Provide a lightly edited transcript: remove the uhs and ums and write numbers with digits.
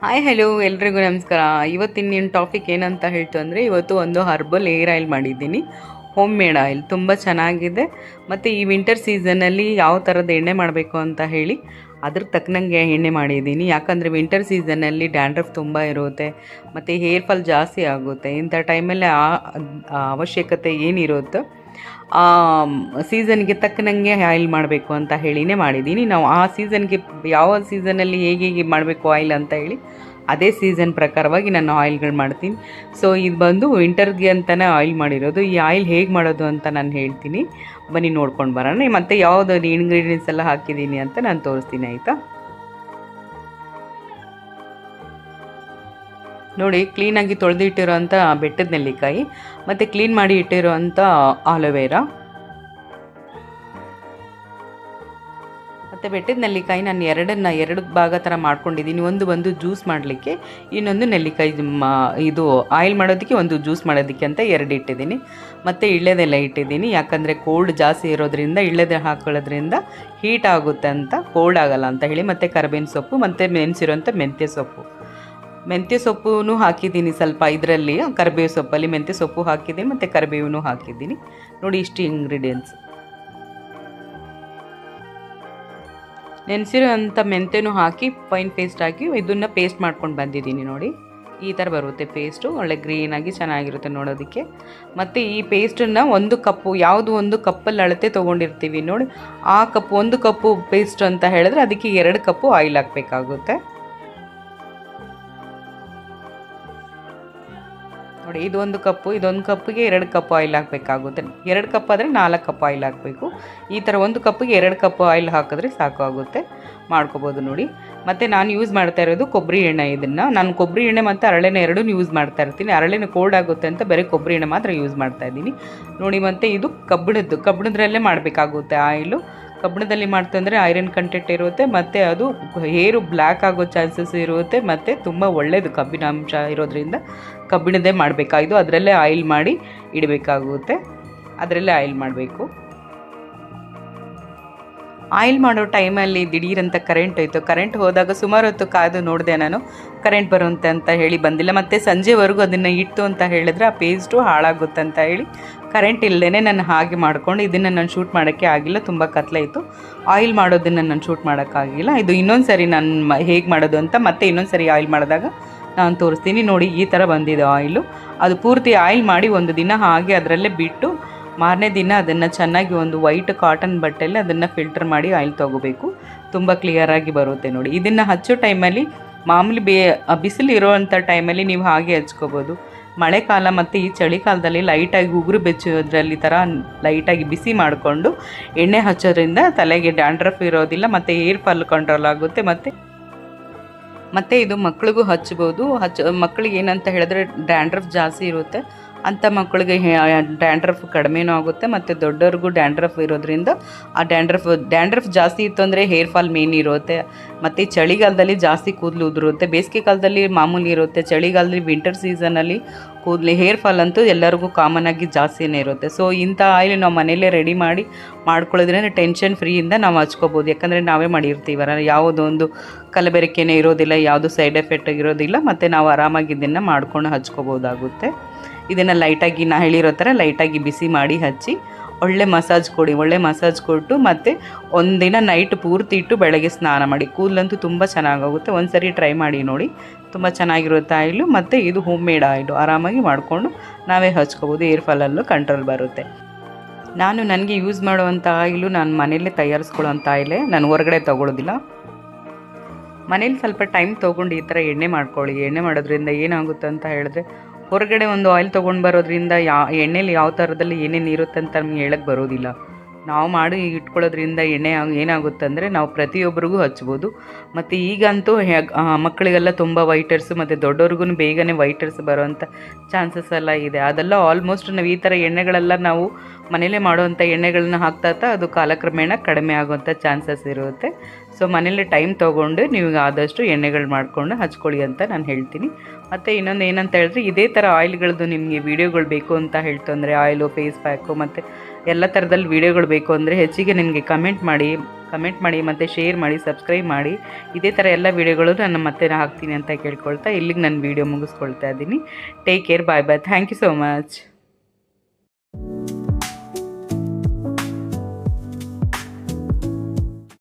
Hi hello ಎಲ್ರಿಗೂ ನಮಸ್ಕಾರ. ಇವತ್ತಿನ ಟಾಪಿಕ್ ಏನಂತ ಹೇಳ್ತು ಅಂದರೆ, ಇವತ್ತು ಒಂದು ಹರ್ಬಲ್ ಏರ್ ಆಯಿಲ್ ಮಾಡಿದ್ದೀನಿ, ಹೋಮ್ ಮೇಡ್ ಆಯಿಲ್. ತುಂಬ ಚೆನ್ನಾಗಿದೆ. ಮತ್ತು ಈ ವಿಂಟರ್ ಸೀಸನಲ್ಲಿ ಯಾವ ಥರದ ಎಣ್ಣೆ ಮಾಡಬೇಕು ಅಂತ ಹೇಳಿ ಅದ್ರ ತಕ್ಕನಂಗೆ ಎಣ್ಣೆ ಮಾಡಿದ್ದೀನಿ. ಯಾಕಂದರೆ ವಿಂಟರ್ ಸೀಸನಲ್ಲಿ ಡ್ಯಾಂಡ್ರಫ್ ತುಂಬ ಇರುತ್ತೆ ಮತ್ತು ಹೇರ್ ಫಾಲ್ ಜಾಸ್ತಿ ಆಗುತ್ತೆ. ಇಂಥ ಟೈಮಲ್ಲಿ ಆ ಅವಶ್ಯಕತೆ ಏನಿರುತ್ತೋ ಆ ಸೀಸನ್ಗೆ ತಕ್ಕನಂಗೆ ಆಯಿಲ್ ಮಾಡಬೇಕು ಅಂತ ಹೇಳಿನೇ ಮಾಡಿದ್ದೀನಿ. ನಾವು ಆ ಸೀಸನ್ಗೆ ಯಾವ ಸೀಸನಲ್ಲಿ ಹೇಗೆ ಮಾಡಬೇಕು ಆಯಿಲ್ ಅಂತ ಹೇಳಿ ಅದೇ ಸೀಸನ್ ಪ್ರಕಾರವಾಗಿ ನಾನು ಆಯಿಲ್ಗಳು ಮಾಡ್ತೀನಿ. ಸೊ ಇದು ಬಂದು ವಿಂಟರ್ಗೆ ಅಂತಲೇ ಆಯಿಲ್ ಮಾಡಿರೋದು. ಈ ಆಯಿಲ್ ಹೇಗೆ ಮಾಡೋದು ಅಂತ ನಾನು ಹೇಳ್ತೀನಿ, ಬನ್ನಿ ನೋಡ್ಕೊಂಡು ಬರೋಣ. ಮತ್ತು ಯಾವುದು ಇಂಗ್ರೀಡಿಯೆಂಟ್ಸ್ ಎಲ್ಲ ಹಾಕಿದ್ದೀನಿ ಅಂತ ನಾನು ತೋರಿಸ್ತೀನಿ, ಆಯಿತಾ? ನೋಡಿ, ಕ್ಲೀನಾಗಿ ತೊಳೆದಿಟ್ಟಿರೋಂಥ ಬೆಟ್ಟದ ನೆಲ್ಲಿಕಾಯಿ ಮತ್ತು ಕ್ಲೀನ್ ಮಾಡಿ ಇಟ್ಟಿರೋಂಥ ಆಲೋವೆರಾ ಮತ್ತು ಬೆಟ್ಟದ ನೆಲ್ಲಿಕಾಯಿ ನಾನು ಎರಡು ಭಾಗ ಥರ ಮಾಡ್ಕೊಂಡಿದ್ದೀನಿ. ಒಂದು ಜ್ಯೂಸ್ ಮಾಡಲಿಕ್ಕೆ, ಇನ್ನೊಂದು ನೆಲ್ಲಿಕಾಯಿ ಇದು ಆಯಿಲ್ ಮಾಡೋದಕ್ಕೆ, ಒಂದು ಜ್ಯೂಸ್ ಮಾಡೋದಕ್ಕೆ ಅಂತ ಎರಡು ಇಟ್ಟಿದ್ದೀನಿ. ಮತ್ತು ಇಳ್ಳೆದೆಲ್ಲ ಇಟ್ಟಿದ್ದೀನಿ, ಯಾಕಂದರೆ ಕೋಲ್ಡ್ ಜಾಸ್ತಿ ಇರೋದ್ರಿಂದ ಇಳ್ಳೆದೆ ಹಾಕೊಳ್ಳೋದ್ರಿಂದ ಹೀಟ್ ಆಗುತ್ತೆ ಅಂತ, ಕೋಲ್ಡ್ ಆಗೋಲ್ಲ ಅಂತ ಹೇಳಿ. ಮತ್ತು ಕರಿಬೇವಿನ ಸೊಪ್ಪು ಮತ್ತು ನೆನೆಸಿರೋಂಥ ಮೆಂತ್ಯ ಸೊಪ್ಪು ಹಾಕಿದ್ದೀನಿ ಸ್ವಲ್ಪ ಇದರಲ್ಲಿ. ಕರಿಬೇವು ಸೊಪ್ಪಲ್ಲಿ ಮೆಂತ್ಯ ಸೊಪ್ಪು ಹಾಕಿದ್ದೀನಿ ಮತ್ತು ಕರಿಬೇವು ಹಾಕಿದ್ದೀನಿ. ನೋಡಿ, ಇಷ್ಟು ಇಂಗ್ರೀಡಿಯೆಂಟ್ಸ್. ನೆನೆಸಿರೋ ಅಂಥ ಮೆಂತ್ಯನೂ ಹಾಕಿ ಫೈನ್ ಪೇಸ್ಟ್ ಹಾಕಿ ಇದನ್ನು ಪೇಸ್ಟ್ ಮಾಡ್ಕೊಂಡು ಬಂದಿದ್ದೀನಿ. ನೋಡಿ, ಈ ಥರ ಬರುತ್ತೆ ಪೇಸ್ಟು. ಒಳ್ಳೆ ಗ್ರೀನಾಗಿ ಚೆನ್ನಾಗಿರುತ್ತೆ ನೋಡೋದಕ್ಕೆ. ಮತ್ತು ಈ ಪೇಸ್ಟನ್ನು ಒಂದು ಕಪ್ಪಲ್ಲಿ ಅಳತೆ ತೊಗೊಂಡಿರ್ತೀವಿ ನೋಡಿ, ಆ ಕಪ್ಪು 1 ಕಪ್ಪು ಪೇಸ್ಟ್ ಅಂತ ಹೇಳಿದ್ರೆ ಅದಕ್ಕೆ 2 ಕಪ್ಪು ಆಯಿಲ್ ಹಾಕಬೇಕಾಗುತ್ತೆ. ನೋಡಿ, ಇದೊಂದು ಕಪ್ಪಿಗೆ 2 ಕಪ್ ಆಯಿಲ್ ಹಾಕಬೇಕಾಗುತ್ತೆ. 2 ಕಪ್ ಆದರೆ 4 ಕಪ್ ಆಯಿಲ್ ಹಾಕಬೇಕು. ಈ ಥರ 1 ಕಪ್ಪಿಗೆ 2 ಕಪ್ ಆಯಿಲ್ ಹಾಕಿದ್ರೆ ಸಾಕಾಗುತ್ತೆ, ಮಾಡ್ಕೋಬೋದು ನೋಡಿ. ಮತ್ತು ನಾನು ಯೂಸ್ ಮಾಡ್ತಾ ಇರೋದು ಕೊಬ್ಬರಿ ಎಣ್ಣೆ. ನಾನು ಕೊಬ್ಬರಿ ಎಣ್ಣೆ ಮತ್ತು ಹರಳೆಣ್ಣೆ ಎರಡೂ ಯೂಸ್ ಮಾಡ್ತಾ ಇರ್ತೀನಿ. ಹರಳೆಣ್ಣೆ ಕೋಲ್ಡ್ ಆಗುತ್ತೆ ಅಂತ ಬರೀ ಕೊಬ್ಬರಿ ಎಣ್ಣೆ ಮಾತ್ರ ಯೂಸ್ ಮಾಡ್ತಾ ಇದ್ದೀನಿ ನೋಡಿ. ಮತ್ತು ಇದು ಕಬ್ಬಿಣದ್ರಲ್ಲೇ ಮಾಡಬೇಕಾಗುತ್ತೆ ಆಯಿಲು. ಕಬ್ಬಿಣದಲ್ಲಿ ಮಾಡ್ತಂದರೆ ಐರನ್ ಕಂಟೆಂಟ್ ಇರುತ್ತೆ ಮತ್ತು ಅದು ಹೇರು ಬ್ಲ್ಯಾಕ್ ಆಗೋ ಚಾನ್ಸಸ್ ಇರುತ್ತೆ. ಮತ್ತು ತುಂಬ ಒಳ್ಳೆಯದು ಕಬ್ಬಿನಾಂಶ ಇರೋದ್ರಿಂದ ಕಬ್ಬಿಣದೇ ಮಾಡಬೇಕಾಗಿದ್ದು, ಅದರಲ್ಲೇ ಆಯಿಲ್ ಮಾಡಿ ಇಡಬೇಕಾಗುತ್ತೆ. ಅದರಲ್ಲೇ ಆಯಿಲ್ ಮಾಡಬೇಕು. ಆಯಿಲ್ ಮಾಡೋ ಟೈಮಲ್ಲಿ ದಿಢೀರಂತ ಕರೆಂಟ್ ಹೋಯಿತು. ಕರೆಂಟ್ ಹೋದಾಗ ಸುಮಾರು ಹೊತ್ತು ಕಾದು ನೋಡಿದೆ ನಾನು, ಕರೆಂಟ್ ಬರುವಂತೆ ಅಂತ ಹೇಳಿ ಬಂದಿಲ್ಲ. ಮತ್ತು ಸಂಜೆವರೆಗೂ ಅದನ್ನು ಇಟ್ಟು ಅಂತ ಹೇಳಿದ್ರೆ ಆ ಪೇಸ್ಟು ಹಾಳಾಗುತ್ತೆ ಅಂತ ಹೇಳಿ ಕರೆಂಟ್ ಇಲ್ಲದೇ ನಾನು ಹಾಗೆ ಮಾಡ್ಕೊಂಡು ಇದನ್ನು ನಾನು ಶೂಟ್ ಮಾಡೋಕ್ಕೆ ಆಗಿಲ್ಲ. ತುಂಬ ಕತ್ಲಾಯಿತು. ಆಯಿಲ್ ಮಾಡೋದನ್ನು ನಾನು ಶೂಟ್ ಮಾಡೋಕ್ಕಾಗಿಲ್ಲ. ಇದು ಇನ್ನೊಂದು ಸರಿ ನಾನು ಹೇಗೆ ಮಾಡೋದು ಅಂತ ಮತ್ತೆ ಇನ್ನೊಂದು ಸರಿ ಆಯಿಲ್ ಮಾಡಿದಾಗ ನಾನು ತೋರಿಸ್ತೀನಿ. ನೋಡಿ, ಈ ಥರ ಬಂದಿದೆ ಆಯಿಲು. ಅದು ಪೂರ್ತಿ ಆಯಿಲ್ ಮಾಡಿ ಒಂದು ದಿನ ಹಾಗೆ ಅದರಲ್ಲೇ ಬಿಟ್ಟು ಮಾರನೇ ದಿನ ಅದನ್ನು ಚೆನ್ನಾಗಿ ಒಂದು ವೈಟ್ ಕಾಟನ್ ಬಟ್ಟೆಯಲ್ಲಿ ಅದನ್ನು ಫಿಲ್ಟರ್ ಮಾಡಿ ಆಯಿಲ್ ತೊಗೋಬೇಕು. ತುಂಬ ಕ್ಲಿಯರಾಗಿ ಬರುತ್ತೆ ನೋಡಿ. ಇದನ್ನು ಹಚ್ಚೋ ಟೈಮಲ್ಲಿ ಮಾಮೂಲಿ ಬಿಸಿಲು ಇರೋವಂಥ ಟೈಮಲ್ಲಿ ನೀವು ಹಾಗೆ ಹಚ್ಕೋಬೋದು. ಮಳೆಕಾಲ ಮತ್ತು ಈ ಚಳಿಕಾಲದಲ್ಲಿ ಲೈಟಾಗಿ ಉಗುರು ಬೆಚ್ಚೋದ್ರಲ್ಲಿ ಥರ ಲೈಟಾಗಿ ಬಿಸಿ ಮಾಡಿಕೊಂಡು ಎಣ್ಣೆ ಹಚ್ಚೋದ್ರಿಂದ ತಲೆಗೆ ಡ್ಯಾಂಡ್ರಫ್ ಇರೋದಿಲ್ಲ ಮತ್ತು ಹೇರ್ ಫಾಲ್ ಕಂಟ್ರೋಲ್ ಆಗುತ್ತೆ. ಮತ್ತು ಇದು ಮಕ್ಳಿಗೂ ಹಚ್ಬೋದು. ಮಕ್ಕಳಿಗೆ ಏನಂತ ಹೇಳಿದ್ರೆ ಡ್ಯಾಂಡ್ರಫ್ ಜಾಸ್ತಿ ಇರುತ್ತೆ, ಅಂಥ ಮಕ್ಕಳಿಗೆ ಡ್ಯಾಂಡ್ರಫ್ ಕಡಿಮೆನೂ ಆಗುತ್ತೆ. ಮತ್ತು ದೊಡ್ಡವ್ರಿಗೂ ಡ್ಯಾಂಡ್ರಫ್ ಇರೋದ್ರಿಂದ ಆ ಡ್ಯಾಂಡ್ರಫ್ ಜಾಸ್ತಿ ಇತ್ತು ಅಂದರೆ ಹೇರ್ ಫಾಲ್ ಮೇನ್ ಇರುತ್ತೆ. ಮತ್ತು ಚಳಿಗಾಲದಲ್ಲಿ ಜಾಸ್ತಿ ಕೂದಲು ಉದುರುತ್ತೆ. ಬೇಸಿಗೆ ಕಾಲದಲ್ಲಿ ಮಾಮೂಲಿ ಇರುತ್ತೆ. ಚಳಿಗಾಲದಲ್ಲಿ ವಿಂಟರ್ ಸೀಸನಲ್ಲಿ ಹೇರ್ ಫಾಲ್ ಅಂತೂ ಎಲ್ಲರಿಗೂ ಕಾಮನ್ ಆಗಿ ಜಾಸ್ತಿನೇ ಇರುತ್ತೆ. ಸೊ ಇಂಥ ಆಯಿಲ್ ನಾವು ಮನೆಯಲ್ಲೇ ರೆಡಿ ಮಾಡಿ ಮಾಡ್ಕೊಳ್ಳೋದ್ರಿಂದ ಟೆನ್ಷನ್ ಫ್ರೀಯಿಂದ ನಾವು ಹಚ್ಕೋಬೋದು. ಯಾಕಂದರೆ ನಾವೇ ಮಾಡಿರ್ತೀವಲ್ಲ, ಯಾವುದೊಂದು ಕಲಬೆರಕೆನೇ ಇರೋದಿಲ್ಲ, ಯಾವುದು ಸೈಡ್ ಎಫೆಕ್ಟ್ ಇರೋದಿಲ್ಲ. ಮತ್ತು ನಾವು ಆರಾಮಾಗಿ ಇದನ್ನು ಮಾಡ್ಕೊಂಡು ಹಚ್ಕೋಬೋದಾಗುತ್ತೆ. ಇದನ್ನು ಲೈಟಾಗಿ ನಾ ಹೇಳಿರೋ ಥರ ಲೈಟಾಗಿ ಬಿಸಿ ಮಾಡಿ ಹಚ್ಚಿ ಒಳ್ಳೆ ಮಸಾಜ್ ಕೊಟ್ಟು ಮತ್ತು ಒಂದಿನ ನೈಟ್ ಪೂರ್ತಿ ಇಟ್ಟು ಬೆಳಗ್ಗೆ ಸ್ನಾನ ಮಾಡಿ. ಕೂದಲಂತೂ ತುಂಬ ಚೆನ್ನಾಗಾಗುತ್ತೆ. ಒಂದು ಸರಿ ಟ್ರೈ ಮಾಡಿ ನೋಡಿ, ತುಂಬ ಚೆನ್ನಾಗಿರುತ್ತೆ ಆಯಿಲು. ಮತ್ತು ಇದು ಹೋಮ್ ಮೇಡ್ ಆಯಿಲು, ಆರಾಮಾಗಿ ಮಾಡಿಕೊಂಡು ನಾವೇ ಹಚ್ಕೋಬೋದು. ಏರ್ ಫಾಲಲ್ಲೂ ಕಂಟ್ರೋಲ್ ಬರುತ್ತೆ. ನನಗೆ ಯೂಸ್ ಮಾಡುವಂಥ ಆಯಿಲು ನಾನು ಮನೆಯಲ್ಲೇ ತಯಾರಿಸ್ಕೊಳ್ಳೋವಂಥ ಆಯಿಲೇ, ನಾನು ಹೊರಗಡೆ ತೊಗೊಳ್ಳೋದಿಲ್ಲ. ಮನೇಲಿ ಸ್ವಲ್ಪ ಟೈಮ್ ತೊಗೊಂಡು ಈ ಥರ ಎಣ್ಣೆ ಮಾಡ್ಕೊಳ್ಳಿ. ಎಣ್ಣೆ ಮಾಡೋದ್ರಿಂದ ಏನಾಗುತ್ತೆ ಅಂತ ಹೇಳಿದ್ರೆ, ಹೊರಗಡೆ ಒಂದು ಆಯಿಲ್ ತೊಗೊಂಡು ಬರೋದ್ರಿಂದ ಎಣ್ಣೆಲಿ ಯಾವ ಥರದಲ್ಲಿ ಏನೇನು ಇರುತ್ತೆ ಅಂತ ನಮಗೆ ಹೇಳಕ್ಕೆ ಬರೋದಿಲ್ಲ. ನಾವು ಮಾಡಿ ಇಟ್ಕೊಳ್ಳೋದ್ರಿಂದ ಎಣ್ಣೆ ಏನಾಗುತ್ತೆ ಅಂದರೆ ನಾವು ಪ್ರತಿಯೊಬ್ಬರಿಗೂ ಹಚ್ಬೋದು. ಮತ್ತು ಈಗಂತೂ ಮಕ್ಕಳಿಗೆಲ್ಲ ತುಂಬ ವೈಟರ್ಸು ಮತ್ತು ದೊಡ್ಡವ್ರಿಗೂ ಬೇಗನೆ ವೈಟರ್ಸ್ ಬರೋವಂಥ ಚಾನ್ಸಸ್ ಎಲ್ಲ ಇದೆ. ಅದೆಲ್ಲ ಆಲ್ಮೋಸ್ಟ್ ನಾವು ಈ ಥರ ಎಣ್ಣೆಗಳೆಲ್ಲ ನಾವು ಮನೇಲೇ ಮಾಡೋವಂಥ ಎಣ್ಣೆಗಳನ್ನ ಹಾಕ್ತಾ ಅದು ಕಾಲಕ್ರಮೇಣ ಕಡಿಮೆ ಆಗುವಂಥ ಚಾನ್ಸಸ್ ಇರುತ್ತೆ. ಸೊ ಮನೇಲಿ ಟೈಮ್ ತೊಗೊಂಡು ನೀವು ಆದಷ್ಟು ಎಣ್ಣೆಗಳು ಮಾಡಿಕೊಂಡು ಹಚ್ಕೊಳ್ಳಿ ಅಂತ ನಾನು ಹೇಳ್ತೀನಿ. ಮತ್ತು ಇನ್ನೊಂದು ಏನಂತ ಹೇಳಿದ್ರೆ, ಇದೇ ಥರ ಆಯಿಲ್ಗಳದ್ದು ನಿಮಗೆ ವೀಡಿಯೋಗಳು ಬೇಕು ಅಂತ ಹೇಳ್ತು ಅಂದರೆ, ಆಯಿಲು, ಫೇಸ್ ಪ್ಯಾಕು ಮತ್ತು ಎಲ್ಲ ಥರದಲ್ಲಿ ವೀಡಿಯೋಗಳು ಬೇಕು ಅಂದರೆ ಹೆಚ್ಚಿಗೆ ನನಗೆ ಕಮೆಂಟ್ ಮಾಡಿ. ಕಮೆಂಟ್ ಮಾಡಿ ಮತ್ತು ಶೇರ್ ಮಾಡಿ, ಸಬ್ಸ್ಕ್ರೈಬ್ ಮಾಡಿ. ಇದೇ ಥರ ಎಲ್ಲ ವೀಡಿಯೋಗಳು ನಾನು ಮತ್ತೆ ಹಾಕ್ತೀನಿ ಅಂತ ಕೇಳ್ಕೊಳ್ತಾ ಇಲ್ಲಿಗೆ ನನ್ನ ವೀಡಿಯೋ ಮುಗಿಸ್ಕೊಳ್ತಾ ಇದ್ದೀನಿ. Take care, bye bye. Thank you so much.